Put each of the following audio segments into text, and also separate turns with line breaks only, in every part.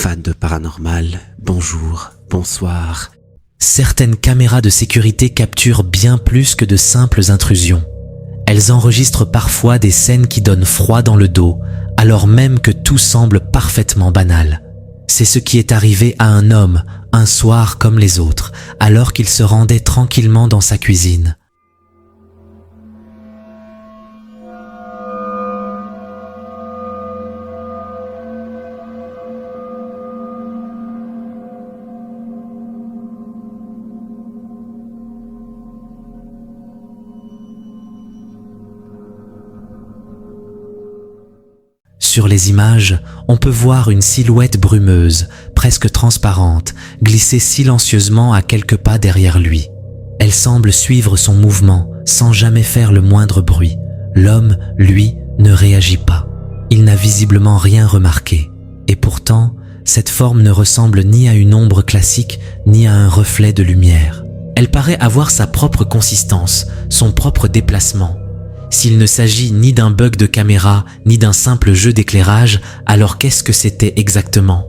fans de paranormal, bonjour, bonsoir.
Certaines caméras de sécurité capturent bien plus que de simples intrusions. Elles enregistrent parfois des scènes qui donnent froid dans le dos, alors même que tout semble parfaitement banal. C'est ce qui est arrivé à un homme, un soir comme les autres, alors qu'il se rendait tranquillement dans sa cuisine. Sur les images, on peut voir une silhouette brumeuse, presque transparente, glisser silencieusement à quelques pas derrière lui. Elle semble suivre son mouvement, sans jamais faire le moindre bruit. L'homme, lui, ne réagit pas. Il n'a visiblement rien remarqué. Et pourtant, cette forme ne ressemble ni à une ombre classique, ni à un reflet de lumière. Elle paraît avoir sa propre consistance, son propre déplacement. S'il ne s'agit ni d'un bug de caméra, ni d'un simple jeu d'éclairage, alors qu'est-ce que c'était exactement?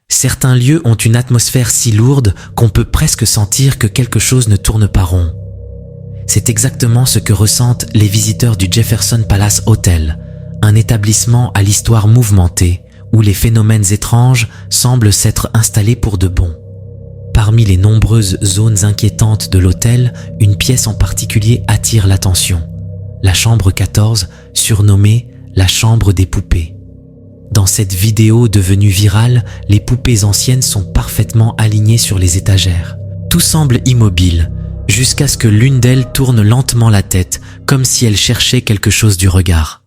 Certains lieux ont une atmosphère si lourde qu'on peut presque sentir que quelque chose ne tourne pas rond. C'est exactement ce que ressentent les visiteurs du Jefferson Palace Hotel, un établissement à l'histoire mouvementée, où les phénomènes étranges semblent s'être installés pour de bon. Parmi les nombreuses zones inquiétantes de l'hôtel, une pièce en particulier attire l'attention. La chambre 14, surnommée la chambre des poupées. Dans cette vidéo devenue virale, les poupées anciennes sont parfaitement alignées sur les étagères. Tout semble immobile, jusqu'à ce que l'une d'elles tourne lentement la tête, comme si elle cherchait quelque chose du regard.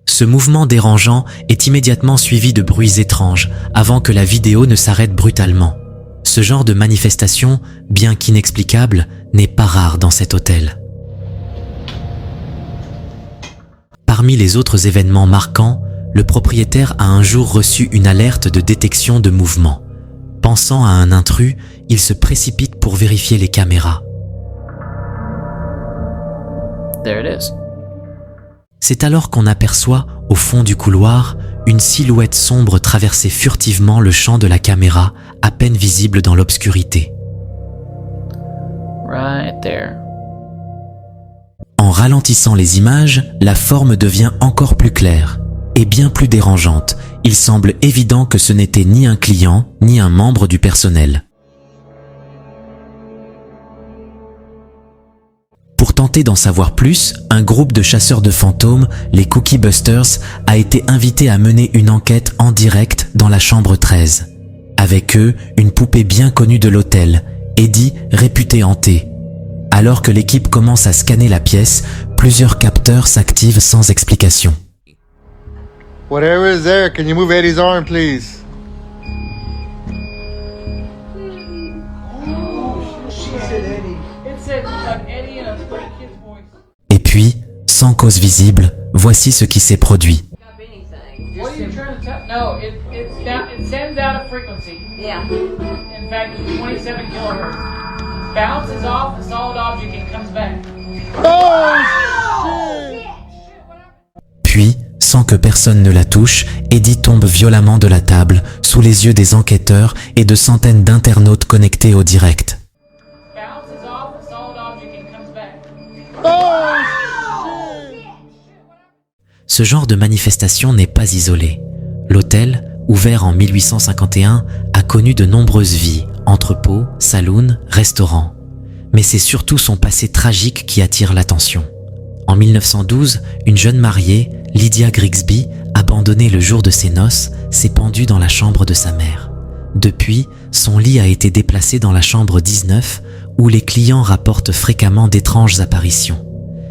Ce mouvement dérangeant est immédiatement suivi de bruits étranges avant que la vidéo ne s'arrête brutalement. Ce genre de manifestation, bien qu'inexplicable, n'est pas rare dans cet hôtel. Parmi les autres événements marquants, le propriétaire a un jour reçu une alerte de détection de mouvement. Pensant à un intrus, il se précipite pour vérifier les caméras.
There it is.
C'est alors qu'on aperçoit, au fond du couloir, une silhouette sombre traverser furtivement le champ de la caméra, à peine visible dans l'obscurité.
Right there.
En ralentissant les images, la forme devient encore plus claire et bien plus dérangeante. Il semble évident que ce n'était ni un client, ni un membre du personnel. Pour tenter d'en savoir plus, un groupe de chasseurs de fantômes, les Cookie Busters, a été invité à mener une enquête en direct dans la chambre 13. Avec eux, une poupée bien connue de l'hôtel, Eddie, réputée hantée. Alors que l'équipe commence à scanner la pièce, plusieurs capteurs s'activent sans explication.
Whatever is there, can you move Eddie's arm, please?
Et puis, sans cause visible, voici ce qui s'est produit.
What are you trying to tell? No, it sends out a frequency.
Yeah.
In fact, it's 27 kilohertz. Bounces off the solid object and comes back.
Puis, sans que personne ne la touche, Eddie tombe violemment de la table, sous les yeux des enquêteurs et de centaines d'internautes connectés au direct.
Bounces off the solid object and comes back.
Ce genre de manifestation n'est pas isolé. L'hôtel, ouvert en 1851, a connu de nombreuses vies, entrepôts, saloons, restaurants. Mais c'est surtout son passé tragique qui attire l'attention. En 1912, une jeune mariée, Lydia Grigsby, abandonnée le jour de ses noces, s'est pendue dans la chambre de sa mère. Depuis, son lit a été déplacé dans la chambre 19, où les clients rapportent fréquemment d'étranges apparitions.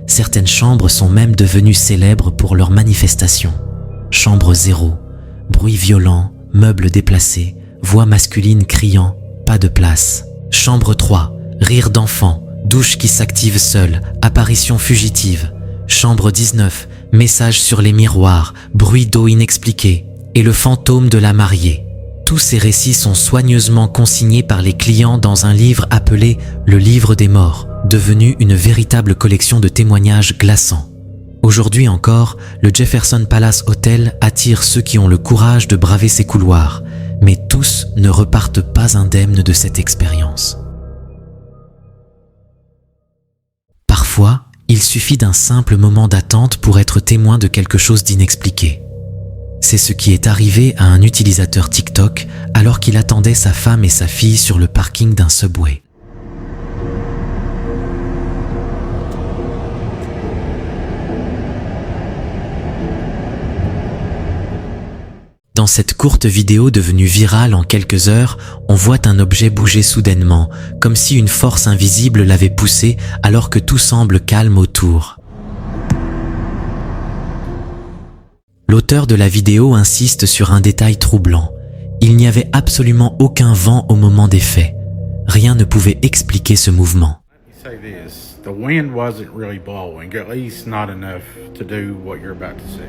Certaines chambres sont même devenues célèbres pour leurs manifestations. Chambre 0, bruit violent, meubles déplacés, voix masculine criant, pas de place. Chambre 3, rire d'enfant, douche qui s'active seule, apparition fugitive. Chambre 19, message sur les miroirs, bruit d'eau inexpliqué, et le fantôme de la mariée. Tous ces récits sont soigneusement consignés par les clients dans un livre appelé « Le livre des morts », devenu une véritable collection de témoignages glaçants. Aujourd'hui encore, le Jefferson Palace Hotel attire ceux qui ont le courage de braver ses couloirs, mais tous ne repartent pas indemnes de cette expérience. Parfois, il suffit d'un simple moment d'attente pour être témoin de quelque chose d'inexpliqué. C'est ce qui est arrivé à un utilisateur TikTok alors qu'il attendait sa femme et sa fille sur le parking d'un Subway. Dans cette courte vidéo devenue virale en quelques heures, on voit un objet bouger soudainement, comme si une force invisible l'avait poussé alors que tout semble calme autour. L'auteur de la vidéo insiste sur un détail troublant. Il n'y avait absolument aucun vent au moment des faits. Rien ne pouvait expliquer ce mouvement.
Say this, the wind wasn't really blowing, at least not enough to do what you're about to see.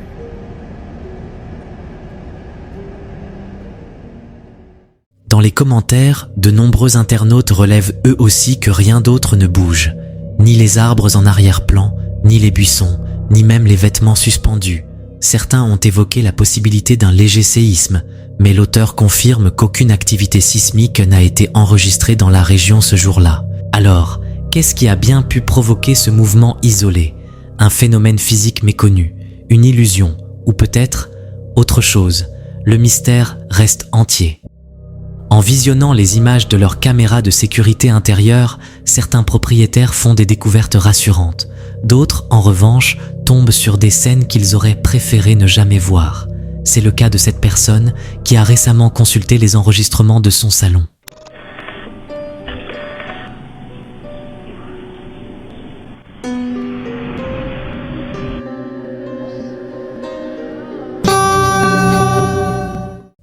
Dans les commentaires, de nombreux internautes relèvent eux aussi que rien d'autre ne bouge. Ni les arbres en arrière-plan, ni les buissons, ni même les vêtements suspendus. Certains ont évoqué la possibilité d'un léger séisme, mais l'auteur confirme qu'aucune activité sismique n'a été enregistrée dans la région ce jour-là. Alors, qu'est-ce qui a bien pu provoquer ce mouvement isolé? Un phénomène physique méconnu, une illusion, ou peut-être autre chose? Le mystère reste entier. En visionnant les images de leurs caméras de sécurité intérieure, certains propriétaires font des découvertes rassurantes. D'autres, en revanche, tombent sur des scènes qu'ils auraient préféré ne jamais voir. C'est le cas de cette personne qui a récemment consulté les enregistrements de son salon.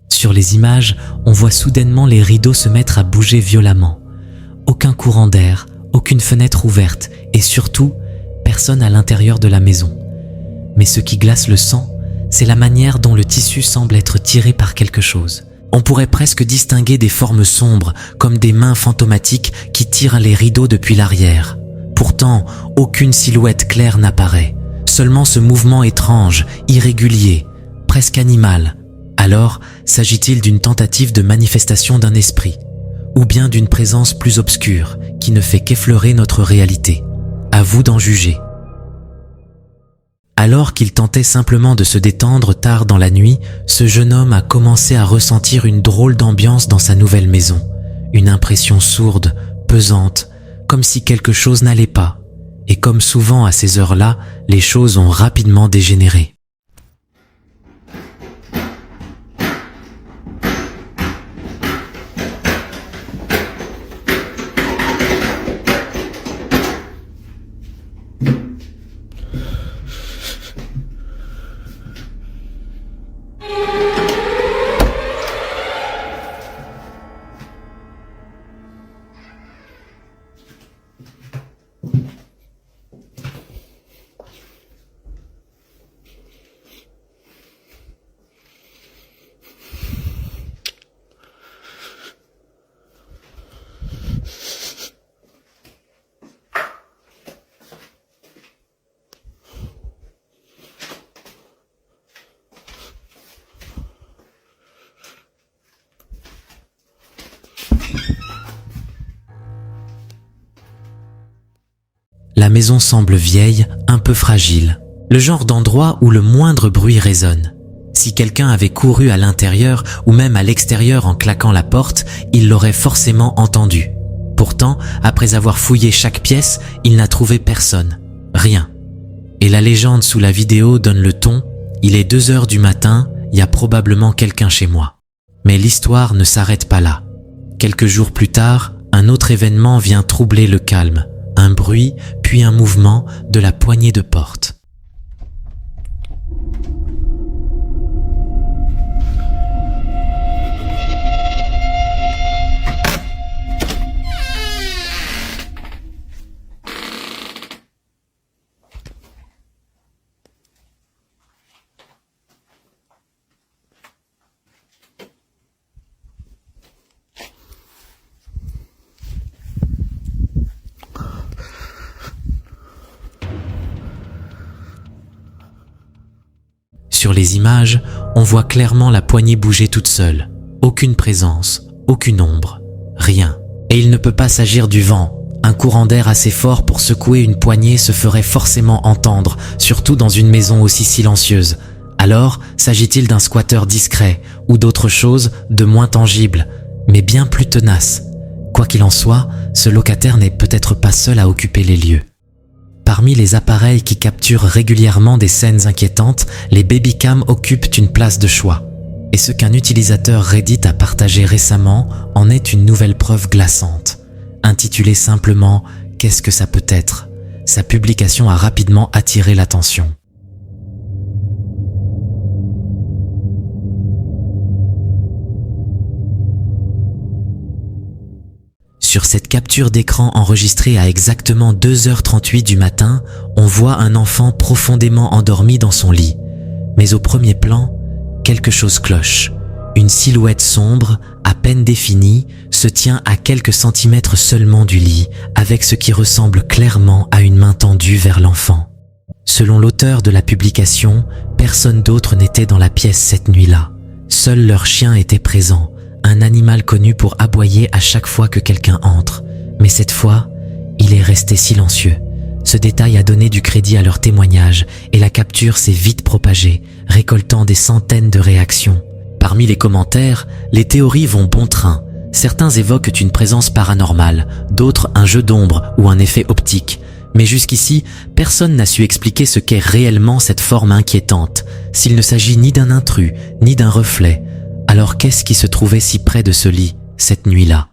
Sur les images, on voit soudainement les rideaux se mettre à bouger violemment. Aucun courant d'air, aucune fenêtre ouverte et surtout, personne à l'intérieur de la maison. Mais ce qui glace le sang, c'est la manière dont le tissu semble être tiré par quelque chose. On pourrait presque distinguer des formes sombres, comme des mains fantomatiques qui tirent les rideaux depuis l'arrière. Pourtant, aucune silhouette claire n'apparaît. Seulement ce mouvement étrange, irrégulier, presque animal. Alors, s'agit-il d'une tentative de manifestation d'un esprit, ou bien d'une présence plus obscure, qui ne fait qu'effleurer notre réalité? À vous d'en juger. Alors qu'il tentait simplement de se détendre tard dans la nuit, ce jeune homme a commencé à ressentir une drôle d'ambiance dans sa nouvelle maison. Une impression sourde, pesante, comme si quelque chose n'allait pas. Et comme souvent à ces heures-là, les choses ont rapidement dégénéré. La maison semble vieille, un peu fragile. Le genre d'endroit où le moindre bruit résonne. Si quelqu'un avait couru à l'intérieur ou même à l'extérieur en claquant la porte, il l'aurait forcément entendu. Pourtant, après avoir fouillé chaque pièce, il n'a trouvé personne. Rien. Et la légende sous la vidéo donne le ton. Il est 2 heures du matin, il y a probablement quelqu'un chez moi. Mais l'histoire ne s'arrête pas là. Quelques jours plus tard, un autre événement vient troubler le calme. Un bruit, puis un mouvement de la poignée de porte. Sur les images, on voit clairement la poignée bouger toute seule. Aucune présence, aucune ombre, rien. Et il ne peut pas s'agir du vent. Un courant d'air assez fort pour secouer une poignée se ferait forcément entendre, surtout dans une maison aussi silencieuse. Alors, s'agit-il d'un squatteur discret ou d'autre chose de moins tangible, mais bien plus tenace? Quoi qu'il en soit, ce locataire n'est peut-être pas seul à occuper les lieux. Parmi les appareils qui capturent régulièrement des scènes inquiétantes, les babycams occupent une place de choix. Et ce qu'un utilisateur Reddit a partagé récemment en est une nouvelle preuve glaçante. Intitulée simplement « Qu'est-ce que ça peut être ?», sa publication a rapidement attiré l'attention. Sur cette capture d'écran enregistrée à exactement 2h38 du matin, on voit un enfant profondément endormi dans son lit. Mais au premier plan, quelque chose cloche. Une silhouette sombre, à peine définie, se tient à quelques centimètres seulement du lit, avec ce qui ressemble clairement à une main tendue vers l'enfant. Selon l'auteur de la publication, personne d'autre n'était dans la pièce cette nuit-là. Seul leur chien était présent. Un animal connu pour aboyer à chaque fois que quelqu'un entre. Mais cette fois, il est resté silencieux. Ce détail a donné du crédit à leur témoignage et la capture s'est vite propagée, récoltant des centaines de réactions. Parmi les commentaires, les théories vont bon train. Certains évoquent une présence paranormale, d'autres un jeu d'ombre ou un effet optique. Mais jusqu'ici, personne n'a su expliquer ce qu'est réellement cette forme inquiétante, s'il ne s'agit ni d'un intrus, ni d'un reflet. Alors qu'est-ce qui se trouvait si près de ce lit, cette nuit-là?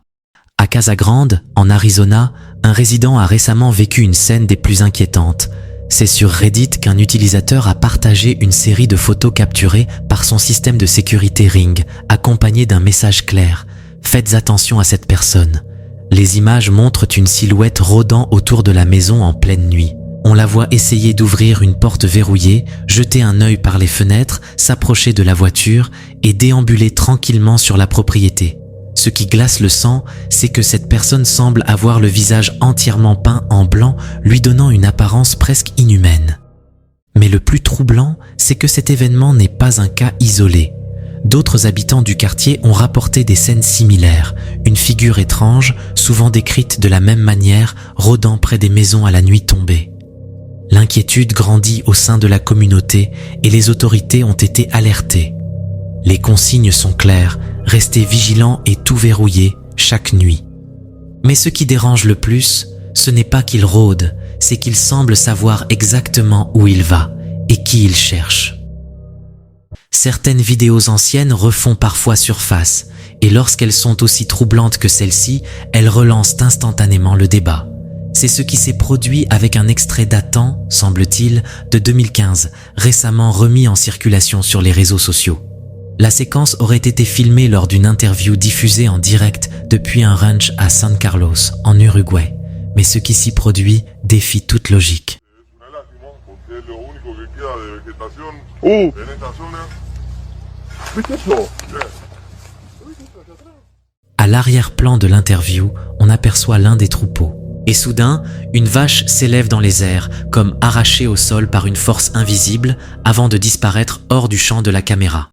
À Casa Grande, en Arizona, un résident a récemment vécu une scène des plus inquiétantes. C'est sur Reddit qu'un utilisateur a partagé une série de photos capturées par son système de sécurité Ring, accompagné d'un message clair. Faites attention à cette personne. Les images montrent une silhouette rôdant autour de la maison en pleine nuit. On la voit essayer d'ouvrir une porte verrouillée, jeter un œil par les fenêtres, s'approcher de la voiture et déambuler tranquillement sur la propriété. Ce qui glace le sang, c'est que cette personne semble avoir le visage entièrement peint en blanc, lui donnant une apparence presque inhumaine. Mais le plus troublant, c'est que cet événement n'est pas un cas isolé. D'autres habitants du quartier ont rapporté des scènes similaires, une figure étrange, souvent décrite de la même manière, rôdant près des maisons à la nuit tombée. L'inquiétude grandit au sein de la communauté et les autorités ont été alertées. Les consignes sont claires, restez vigilants et tout verrouillé chaque nuit. Mais ce qui dérange le plus, ce n'est pas qu'il rôde, c'est qu'il semble savoir exactement où il va et qui il cherche. Certaines vidéos anciennes refont parfois surface, et lorsqu'elles sont aussi troublantes que celle-ci, elles relancent instantanément le débat. C'est ce qui s'est produit avec un extrait datant, semble-t-il, de 2015, récemment remis en circulation sur les réseaux sociaux. La séquence aurait été filmée lors d'une interview diffusée en direct depuis un ranch à San Carlos, en Uruguay. Mais ce qui s'y produit défie toute logique. À l'arrière-plan de l'interview, on aperçoit l'un des troupeaux. Et soudain, une vache s'élève dans les airs, comme arrachée au sol par une force invisible, avant de disparaître hors du champ de la caméra.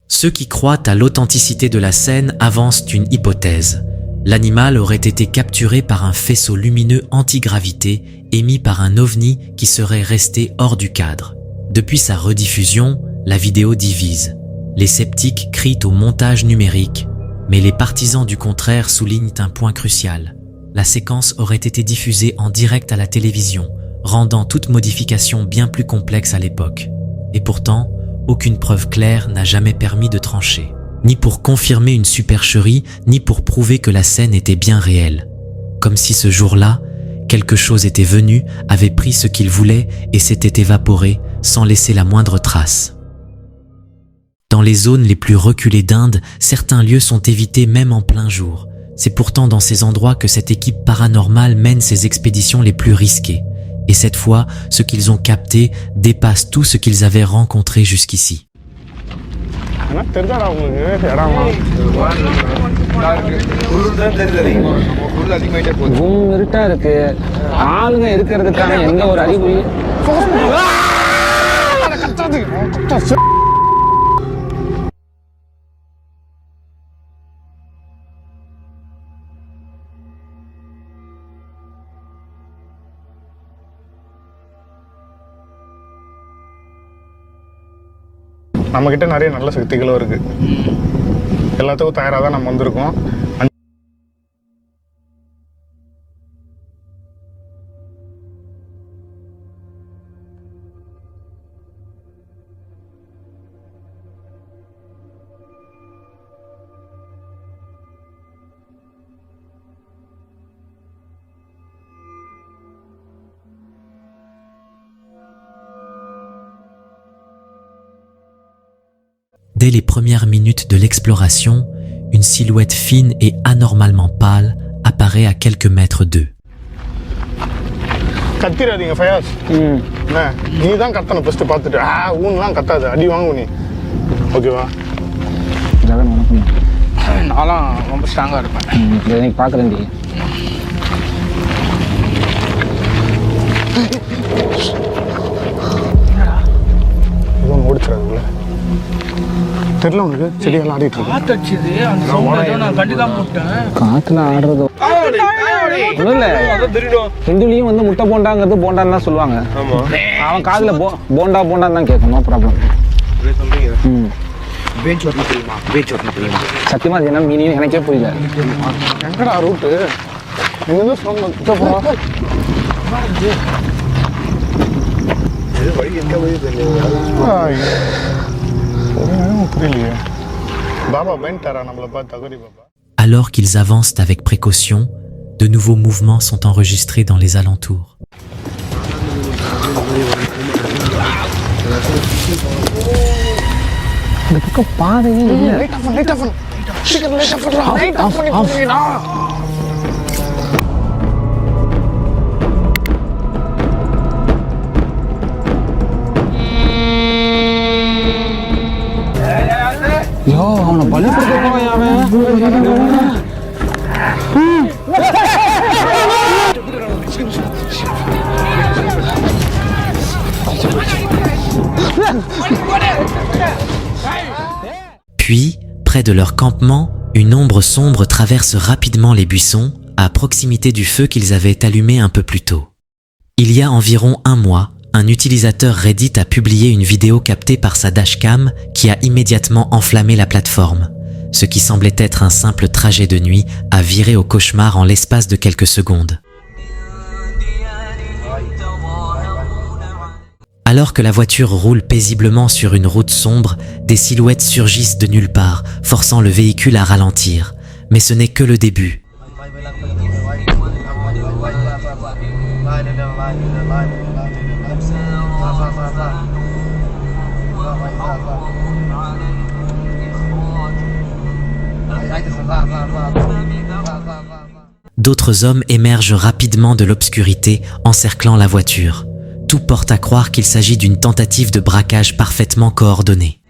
Ceux qui croient à l'authenticité de la scène avancent une hypothèse. L'animal aurait été capturé par un faisceau lumineux antigravité émis par un ovni qui serait resté hors du cadre. Depuis sa rediffusion, la vidéo divise. Les sceptiques crient au montage numérique, mais les partisans du contraire soulignent un point crucial. La séquence aurait été diffusée en direct à la télévision, rendant toute modification bien plus complexe à l'époque. Et pourtant, aucune preuve claire n'a jamais permis de trancher, ni pour confirmer une supercherie, ni pour prouver que la scène était bien réelle. Comme si ce jour-là, quelque chose était venu, avait pris ce qu'il voulait et s'était évaporé sans laisser la moindre trace. Dans les zones les plus reculées d'Inde, certains lieux sont évités même en plein jour. C'est pourtant dans ces endroits que cette équipe paranormale mène ses expéditions les plus risquées. Et cette fois, ce qu'ils ont capté dépasse tout ce qu'ils avaient rencontré jusqu'ici.
என்ன தெரிஞ்சாடா உங்களுக்கு இடம் இருட்டா இருக்கு ஆளுங்க இருக்கிறதுக்கான எந்த ஒரு அறிகுறி நம்மக்கிட்ட நிறைய நல்ல சக்திகளும் இருக்கு எல்லாத்துக்கும் தயாராக தான் நம்ம வந்திருக்கோம்
Dès les premières minutes de l'exploration, une silhouette fine et anormalement pâle apparaît à quelques mètres d'eux.
கத்திராதீங்க ஃபயாஸ் என்ன நீ தான் கத்தணும் ஃபர்ஸ்ட் பார்த்துட்டு ஊன்லாம் கத்தாது அடி வாங்கும் நீ ஓகேவா
ஜெகன் வணக்கம்
நான்லாம் ரொம்ப ஸ்ட்ராங்காக இருப்பேன்
இன்னைக்கு பார்க்குறேன் டி
இதுவும் ஓடிச்சிடாதுங்களே தெரியல உனக்கு செடியெல்லாம் ஆடிட்டு இருக்கு
காத்தடிச்சது அந்த சவுண்ட் நான் கண்டிதான் போட்டேன்
காற்றுல ஆடுறது ஒன்றும் இல்லை ஹிந்துலையும் வந்து முட்டை போண்டாங்கிறது போண்டான்னு தான் சொல்லுவாங்க அவன் காதில் போண்டா போண்டான்னு தான் கேட்கும் நோ ப்ராப்ளம் சத்தியமா அது என்ன மீனிங் எனக்கே புரியல
எங்கடா ரூட்டு எங்கதான் சொன்ன புரியலையே பாபா பயன்ட்டாரா நம்மளை பார்த்து தகுதி Baba.
Alors qu'ils avancent avec précaution, de nouveaux mouvements sont enregistrés dans les alentours.
இந்த பக்கம் பாதையே இல்லை யோ அவனை பலி கொடுக்க போவான்
Puis, près de leur campement, une ombre sombre traverse rapidement les buissons, à proximité du feu qu'ils avaient allumé un peu plus tôt. Il y a environ un mois, un utilisateur Reddit a publié une vidéo captée par sa dashcam qui a immédiatement enflammé la plateforme. Ce qui semblait être un simple trajet de nuit a viré au cauchemar en l'espace de quelques secondes. Alors que la voiture roule paisiblement sur une route sombre, des silhouettes surgissent de nulle part, forçant le véhicule à ralentir. Mais ce n'est que le début. D'autres hommes émergent rapidement de l'obscurité, encerclant la voiture. Tout porte à croire qu'il s'agit d'une tentative de braquage parfaitement coordonnée.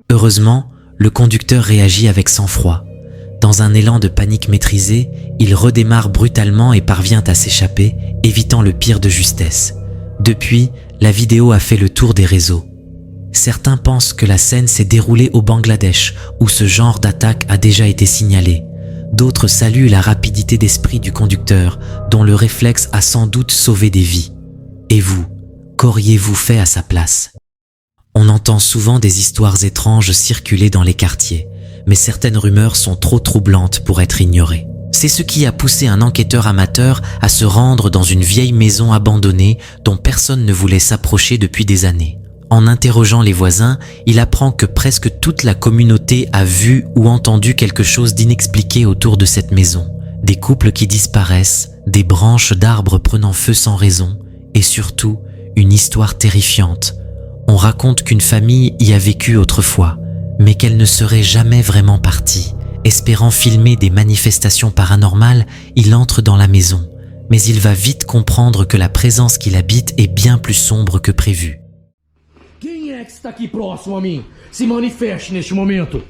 Heureusement, le conducteur réagit avec sang-froid. Dans un élan de panique maîtrisé, il redémarre brutalement et parvient à s'échapper, évitant le pire de justesse. Depuis, la vidéo a fait le tour des réseaux. Certains pensent que la scène s'est déroulée au Bangladesh, où ce genre d'attaque a déjà été signalé. D'autres saluent la rapidité d'esprit du conducteur, dont le réflexe a sans doute sauvé des vies. Et vous, qu'auriez-vous fait à sa place ? On entend souvent des histoires étranges circuler dans les quartiers, mais certaines rumeurs sont trop troublantes pour être ignorées. C'est ce qui a poussé un enquêteur amateur à se rendre dans une vieille maison abandonnée dont personne ne voulait s'approcher depuis des années. En interrogeant les voisins, il apprend que presque toute la communauté a vu ou entendu quelque chose d'inexpliqué autour de cette maison. Des couples qui disparaissent, des branches d'arbres prenant feu sans raison, et surtout, une histoire terrifiante. On raconte qu'une famille y a vécu autrefois, mais qu'elle ne serait jamais vraiment partie. Espérant filmer des manifestations paranormales, il entre dans la maison, mais il va vite comprendre que la présence qu'il habite est bien plus sombre que prévu.
Quem é que está aqui próximo a mim? Se manifeste neste momento.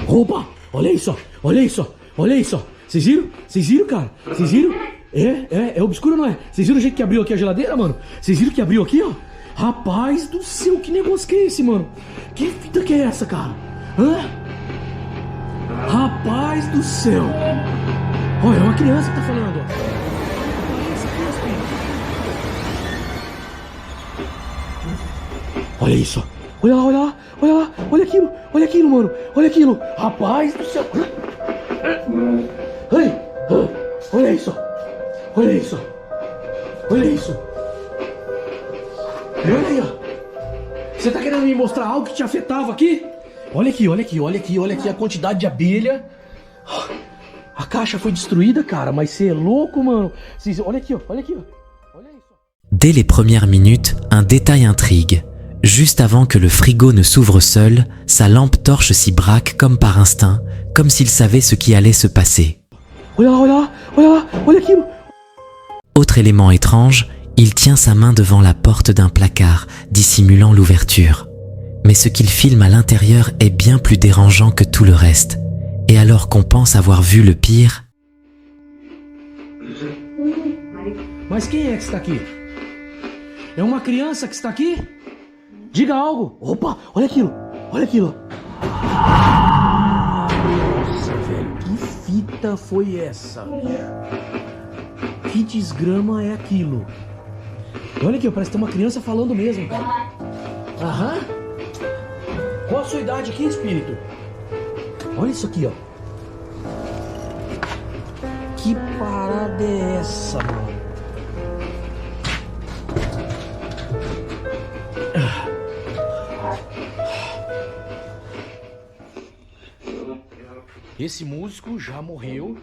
Opa, olha isso, olha isso, olha isso. Vocês viram? Vocês viram, cara? Vocês viram? É obscuro, não é? Vocês viram o jeito que abriu aqui a geladeira, mano? Vocês viram que abriu aqui, ó? Rapaz do céu, que negócio que é esse, mano? Que fita que é essa, cara? Hã? Rapaz do céu. Olha, é uma criança que tá falando, ó. Olha isso, ó. Olha lá, olha lá, olha lá. Olha aquilo, mano. Olha aquilo. Rapaz do céu. Ai, olha isso. Olha isso. Olha isso. Olha aí, ó. Você tá querendo me mostrar algo que te afetava aqui? Olha aqui, olha aqui, olha aqui, olha aqui a quantidade de abelha. A caixa foi destruída, cara, mas você é louco, mano. Olha aqui, ó, olha aqui, ó. Olha isso.
Dès les premières minutes, un détail intrigue. Juste avant que le frigo ne s'ouvre seul, sa lampe torche s'y braque comme par instinct, comme s'il savait ce qui allait se passer.
Olha lá, olha lá, olha lá, olha aquilo.
Autre élément étrange, il tient sa main devant la porte d'un placard, dissimulant l'ouverture. Mais ce qu'il filme à l'intérieur est bien plus dérangeant que tout le reste. Et alors qu'on pense avoir vu le pire...
Mas quem é que está aqui? É uma criança que está aqui? Diga algo. Opa, olha aquilo. Olha aquilo. Nossa, velho, que fita foi essa? Que desgrama é aquilo? Olha aqui, parece que tem uma criança falando mesmo, cara. Aham. Qual a sua idade aqui, espírito? Olha isso aqui, ó. Que parada é essa, mano? Esse músico já morreu.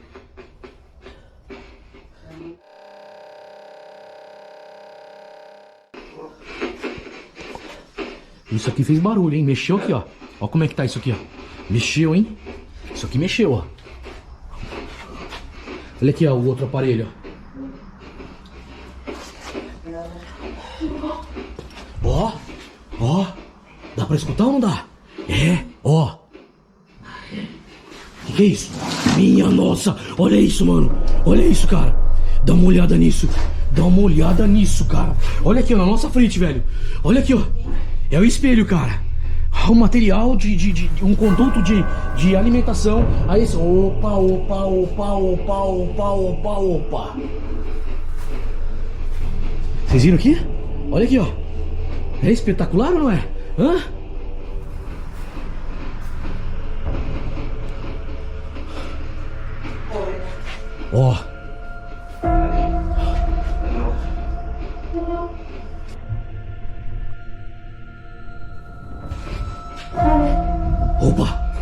Isso aqui fez barulho, hein? Mexeu aqui, ó. Ó como é que tá isso aqui, ó. Mexeu, hein? Isso aqui mexeu, ó. Olha aqui, ó, o outro aparelho, ó. Ó. Dá pra escutar ou não dá? É, ó. Que é isso? Minha nossa, olha isso, mano. Olha isso, cara. Dá uma olhada nisso. Dá uma olhada nisso, cara. Olha aqui, ó, na nossa frente, velho. Olha aqui, ó. É o espelho, cara. Um material de um conduto de alimentação. Aí, opa, opa, opa, opa, opa, opa, opa. Vocês viram aqui? Olha aqui, ó. É espetacular ou não é? Hã? Ó. Opa!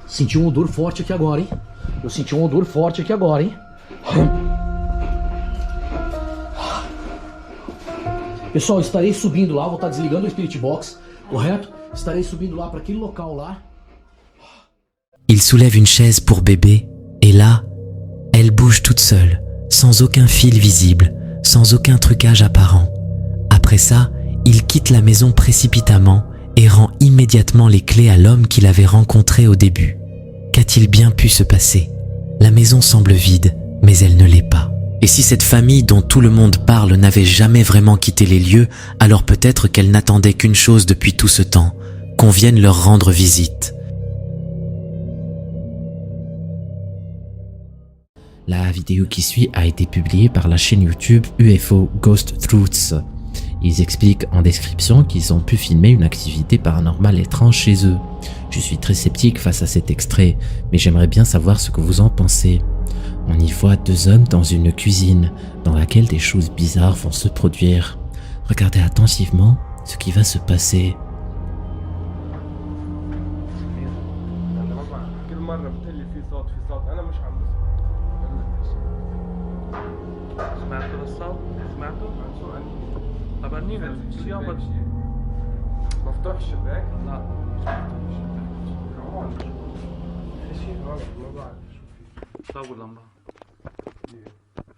Senti um odor forte aqui agora, hein? Eu senti um odor forte aqui agora, hein? Pessoal, estarei subindo lá, vou estar desligando o Spirit Box, correto? Estarei subindo lá para aquele local lá.
Il soulève une chaise pour bébé, et là, elle bouge toute seule, sans aucun fil visible, sans aucun trucage apparent. Après ça, il quitte la maison précipitamment et rend immédiatement les clés à l'homme qu'il avait rencontré au début. Qu'a-t-il bien pu se passer? La maison semble vide, mais elle ne l'est pas. Et si cette famille dont tout le monde parle n'avait jamais vraiment quitté les lieux, alors peut-être qu'elle n'attendait qu'une chose depuis tout ce temps, qu'on vienne leur rendre visite.
La vidéo qui suit a été publiée par la chaîne YouTube UFO Ghost Truths. Ils expliquent en description qu'ils ont pu filmer une activité paranormale étrange chez eux. Je suis très sceptique face à cet extrait, mais j'aimerais bien savoir ce que vous en pensez. On y voit deux hommes dans une cuisine, dans laquelle des choses bizarres vont se produire. Regardez attentivement ce qui va se passer.
سمعتوا الصوت؟ سمعتوا؟ خبرني اليوم
مفتوح الشباك؟
لا
كمان في شيء غلط ما بعرف شو
صوب اللمبة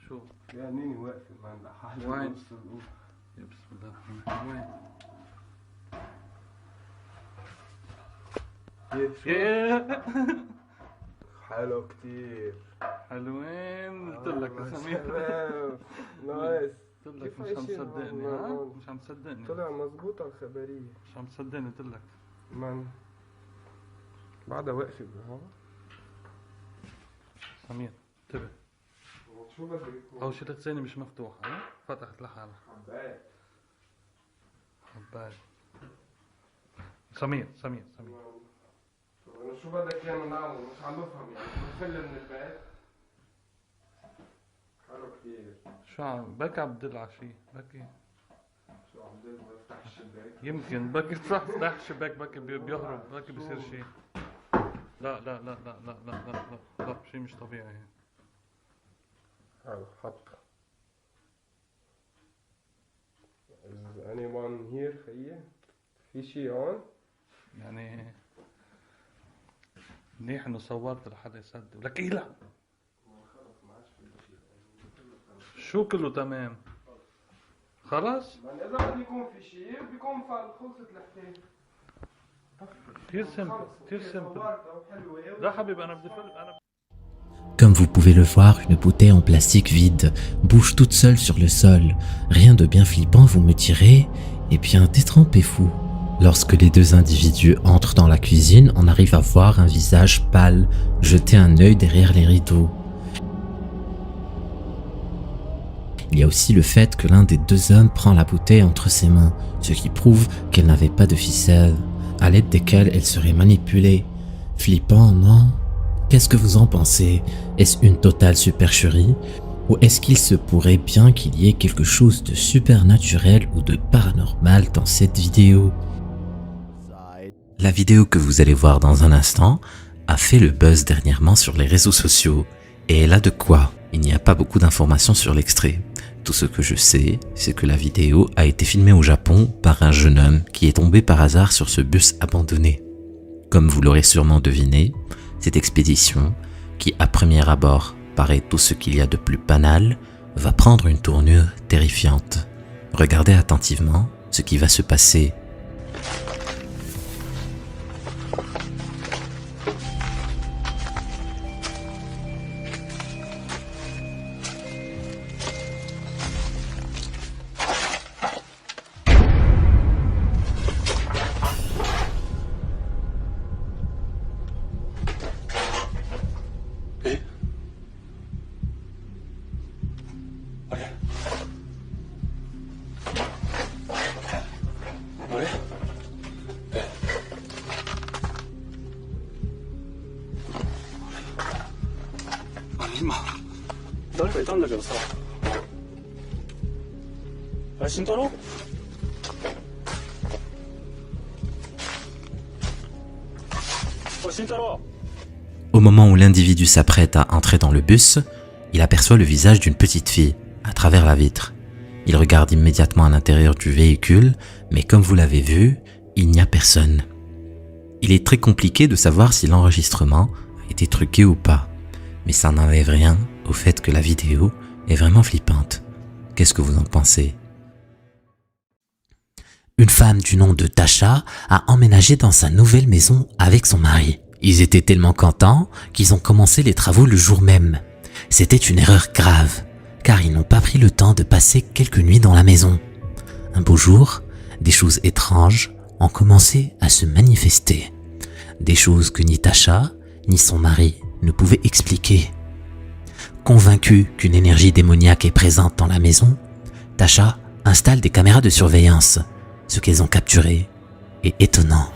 شو؟
يا نيني واقفة ما عندها حاجة
وين؟
يا
بسم الله الرحمن الرحيم وين؟
حلو كتير
حلوين قلت لك يا سمير
نايس
قلت لك مش عم تصدقني ها؟ مش عم تصدقني
طلع مزبوطة الخبرية
مش عم تصدقني قلت لك
من بعدها واقفة بالهوا
سمير انتبه
شو بدك يكون؟
أول شي الثانية مش مفتوحة ها؟ فتحت لحالها
حبايب
حبايب سمير
أنا شو بدك إيانا نعمل؟ مش عم بفهم يعني نفل من البيت حلو كتير
شو عم بكي عم بدل على شي بكي
شو عم دل بفتح الشباك
يمكن بكي تروح تفتح الشباك بكي بيهرب بكي بصير شي لا لا لا لا لا لا لا لا لا شي مش طبيعي
حلو حط Is anyone here خيي؟ في شي هون؟
يعني منيح انه صورت لحدا يصدق لك ايه لا شو كله تمام خلص
يعني إذا بده يكون في شي بيكون خلصت الحكاية
كتير سمبل كتير سمبل لا حبيبي انا بدي فيلم انا
Comme vous pouvez le voir, une bouteille en plastique vide bouge toute seule sur le sol. Rien de bien flippant, vous me direz? Eh bien, détrempez-vous. Lorsque les deux individus entrent dans la cuisine, on arrive à voir un visage pâle, jeter un œil derrière les rideaux. Il y a aussi le fait que l'un des deux hommes prend la bouteille entre ses mains, ce qui prouve qu'elle n'avait pas de ficelle, à l'aide desquelles elle serait manipulée. Flippant, non? Qu'est-ce que vous en pensez? Est-ce une totale supercherie? Ou est-ce qu'il se pourrait bien qu'il y ait quelque chose de supernaturel ou de paranormal dans cette vidéo?
La vidéo que vous allez voir dans un instant a fait le buzz dernièrement sur les réseaux sociaux. Et elle a de quoi? Il n'y a pas beaucoup d'informations sur l'extrait. Tout ce que je sais, c'est que la vidéo a été filmée au Japon par un jeune homme qui est tombé par hasard sur ce bus abandonné. Comme vous l'aurez sûrement deviné, cette expédition, qui à premier abord paraît tout ce qu'il y a de plus banal, va prendre une tournure terrifiante. Regardez attentivement ce qui va se passer. Au moment où l'individu s'apprête à entrer dans le bus, il aperçoit le visage d'une petite fille à travers la vitre. Il regarde immédiatement à l'intérieur du véhicule, mais comme vous l'avez vu, il n'y a personne. Il est très compliqué de savoir si l'enregistrement a été truqué ou pas, mais ça n'enlève rien au fait que la vidéo est vraiment flippante. Qu'est-ce que vous en pensez? Une femme du nom de Tasha a emménagé dans sa nouvelle maison avec son mari. Ils étaient tellement contents qu'ils ont commencé les travaux le jour même. C'était une erreur grave, car ils n'ont pas pris le temps de passer quelques nuits dans la maison. Un beau jour, des choses étranges ont commencé à se manifester. Des choses que ni Tasha, ni son mari ne pouvaient expliquer. Convaincue qu'une énergie démoniaque est présente dans la maison, Tasha installe des caméras de surveillance. Ce qu'elles ont capturé est étonnant.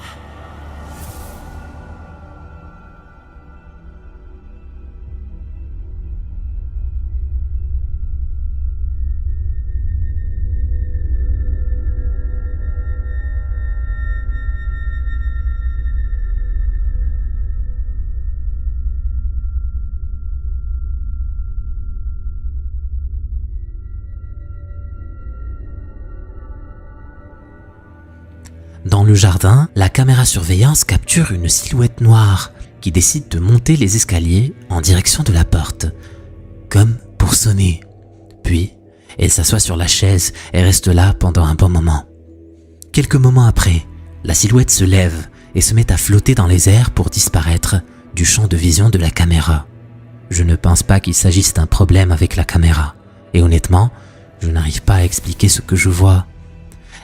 le jardin, la caméra surveillance capture une silhouette noire qui décide de monter les escaliers en direction de la porte, comme pour sonner. Puis, elle s'assoit sur la chaise et reste là pendant un bon moment. Quelques moments après, la silhouette se lève et se met à flotter dans les airs pour disparaître du champ de vision de la caméra. Je ne pense pas qu'il s'agisse d'un problème avec la caméra, et honnêtement, je n'arrive pas à expliquer ce que je vois.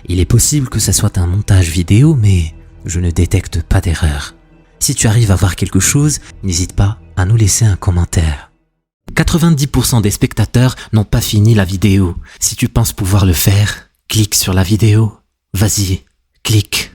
Il est possible que ça soit un montage vidéo, mais je ne détecte pas d'erreur. Si tu arrives à voir quelque chose, n'hésite pas à nous laisser un commentaire. 90% des spectateurs n'ont pas fini la vidéo. Si tu penses pouvoir le faire, clique sur la vidéo. Vas-y, clique.